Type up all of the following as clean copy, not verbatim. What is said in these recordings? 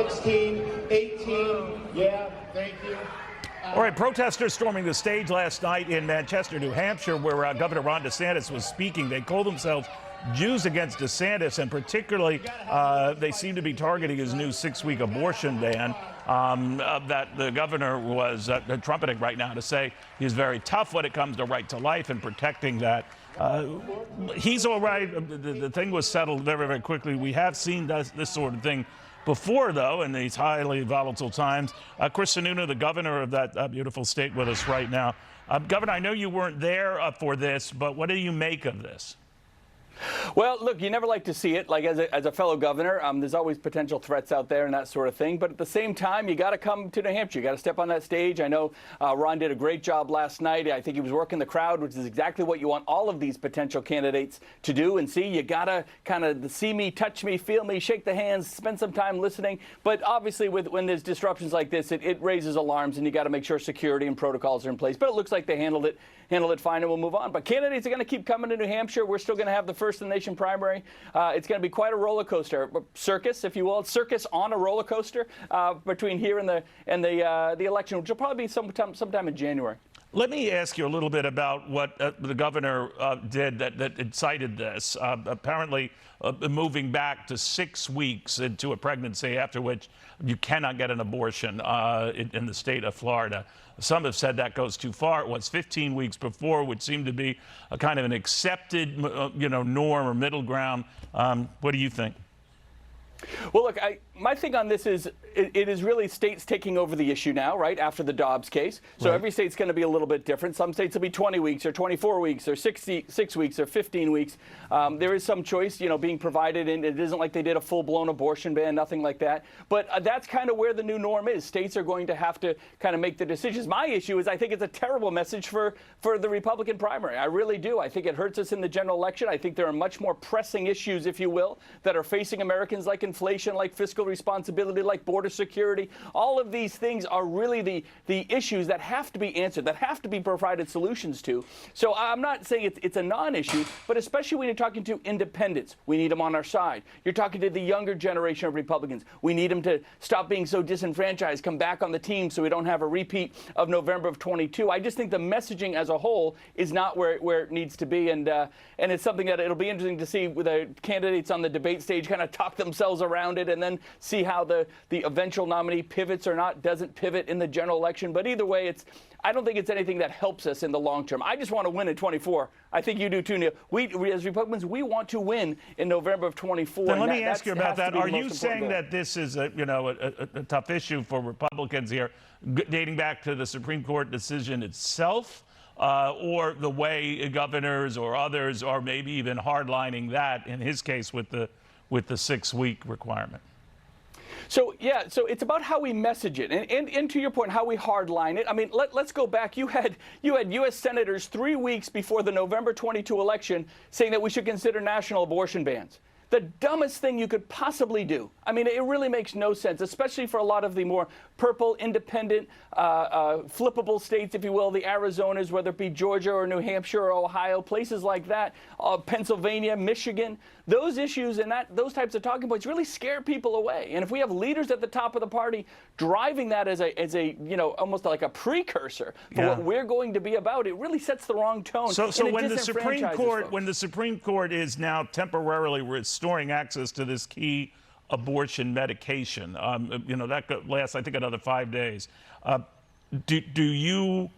16, 18. Yeah, thank you. All right, protesters storming the stage last night in Manchester, New Hampshire, where Governor Ron DeSantis was speaking. They called themselves Jews Against DeSantis, and particularly they seem to be targeting his new 6-week abortion ban that the governor was trumpeting right now to say he's very tough when it comes to right to life and protecting that. He's all right. The thing was settled very, very quickly. We have seen this sort of thing before, though, in these highly volatile times. Chris Sununu, the governor of that beautiful state, with us right now. Governor, I know you weren't there for this, but what do you make of this? Well, look, you never like to see it. Like, as a fellow governor, there's always potential threats out there and that sort of thing. But at the same time, you got to come to New Hampshire. You got to step on that stage. I know Ron did a great job last night. I think he was working the crowd, which is exactly what you want all of these potential candidates to do and see. You got to kind of see me, touch me, feel me, shake the hands, spend some time listening. But obviously, when there's disruptions like this, it raises alarms, and you got to make sure security and protocols are in place. But it looks like they handled it fine, and we'll move on. But candidates are going to keep coming to New Hampshire. We're still going to have the first in the nation primary. It's going to be quite a roller coaster, circus, if you will. It's circus on a roller coaster between here and the election, which will probably be sometime in January. Let me ask you a little bit about what the governor did that incited this. Apparently, moving back to 6 weeks into a pregnancy, after which you cannot get an abortion in the state of Florida. Some have said that goes too far. It was 15 weeks before, which seemed to be a kind of an accepted, norm or middle ground. What do you think? Well, look, my thing on this is it is really states taking over the issue now, right, after the Dobbs case. So right. Every state's going to be a little bit different. Some states will be 20 weeks or 24 weeks or 6 weeks or 15 weeks. There is some choice, being provided, and it isn't like they did a full-blown abortion ban, nothing like that. But that's kind of where the new norm is. States are going to have to kind of make the decisions. My issue is I think it's a terrible message for the Republican primary. I really do. I think it hurts us in the general election. I think there are much more pressing issues, if you will, that are facing Americans, like inflation, like fiscal responsibility, like border security. All of these things are really the issues that have to be answered, that have to be provided solutions to. So I'm not saying it's a non-issue, but especially when you're talking to independents, we need them on our side. You're talking to the younger generation of Republicans. We need them to stop being so disenfranchised, come back on the team so we don't have a repeat of November of 22. I just think the messaging as a whole is not where it needs to be, and it's something that it'll be interesting to see with the candidates on the debate stage kind of talk themselves around it, and then see how the eventual nominee pivots or doesn't pivot in the general election. But either way, I don't think it's anything that helps us in the long term. I just want to win in 24. I think you do too, Neil. We as Republicans, we want to win in November of 24. Then let me ask you about that. Are you saying that this is a tough issue for Republicans here, dating back to the Supreme Court decision itself, or the way governors or others are maybe even hardlining that, in his case with the 6-week requirement? So, yeah, so it's about how we message it. And to your point, how we hardline it. I mean, let's go back. You had U.S. senators 3 weeks before the November 22 election saying that we should consider national abortion bans. The dumbest thing you could possibly do. I mean, it really makes no sense, especially for a lot of the more purple, independent, flippable states, if you will, the Arizonas, whether it be Georgia or New Hampshire or Ohio, places like that, Pennsylvania, Michigan. Those issues and those types of talking points really scare people away. And if we have leaders at the top of the party driving that as a almost like a precursor for what we're going to be about, it really sets the wrong tone. So when the Supreme Court is now temporarily restoring access to this key abortion medication, that could last, I think, another 5 days. Do you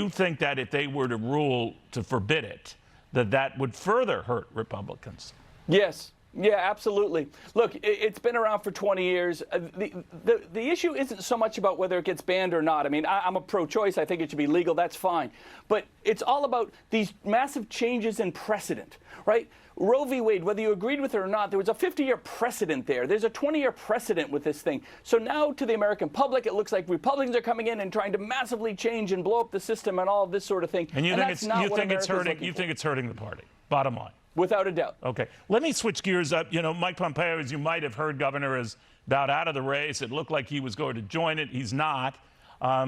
think that if they were to rule to forbid it, that would further hurt Republicans? Yes. Yeah, absolutely. Look, it's been around for 20 years. The issue isn't so much about whether it gets banned or not. I mean, I'm a pro-choice. I think it should be legal. That's fine. But it's all about these massive changes in precedent, right? Roe v. Wade, whether you agreed with it or not, there was a 50-year precedent there. There's a 20-year precedent with this thing. So now to the American public, it looks like Republicans are coming in and trying to massively change and blow up the system and all of this sort of thing. And you think it's hurting the party, bottom line? Without a doubt. Okay. Let me switch gears up. Mike Pompeo, as you might have heard, Governor, is about out of the race. It looked like he was going to join it. He's not. A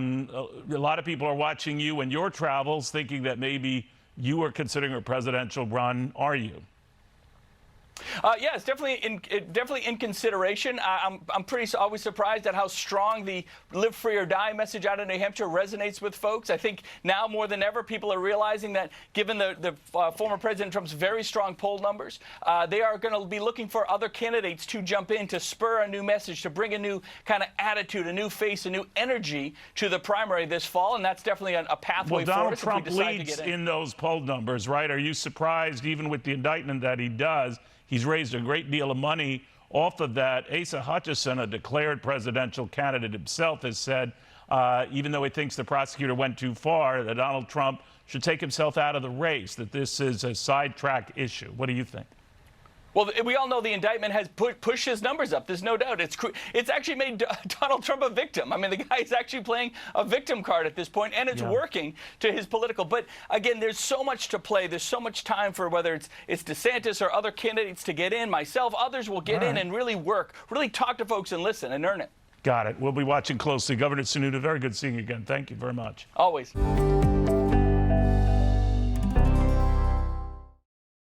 lot of people are watching you and your travels, thinking that maybe you are considering a presidential run. Are you? Yeah, it's definitely in consideration. I'm always surprised at how strong the "Live Free or Die" message out of New Hampshire resonates with folks. I think now more than ever, people are realizing that given the former President Trump's very strong poll numbers, they are going to be looking for other candidates to jump in to spur a new message, to bring a new kind of attitude, a new face, a new energy to the primary this fall, and that's definitely a pathway for us. Donald if we Trump decide to leads get in those poll numbers, right? Are you surprised, even with the indictment that he does? He's raised a great deal of money off of that. Asa Hutchinson, a declared presidential candidate himself, has said, even though he thinks the prosecutor went too far, that Donald Trump should take himself out of the race, that this is a sidetrack issue. What do you think? Well, we all know the indictment has pushed his numbers up. There's no doubt. It's actually made Donald Trump a victim. I mean, the guy is actually playing a victim card at this point, and it's working to his political. But again, there's so much to play. There's so much time for whether it's DeSantis or other candidates to get in. Myself, others will get in and really work, really talk to folks and listen and earn it. Got it. We'll be watching closely. Governor Sununu, very good seeing you again. Thank you very much. Always.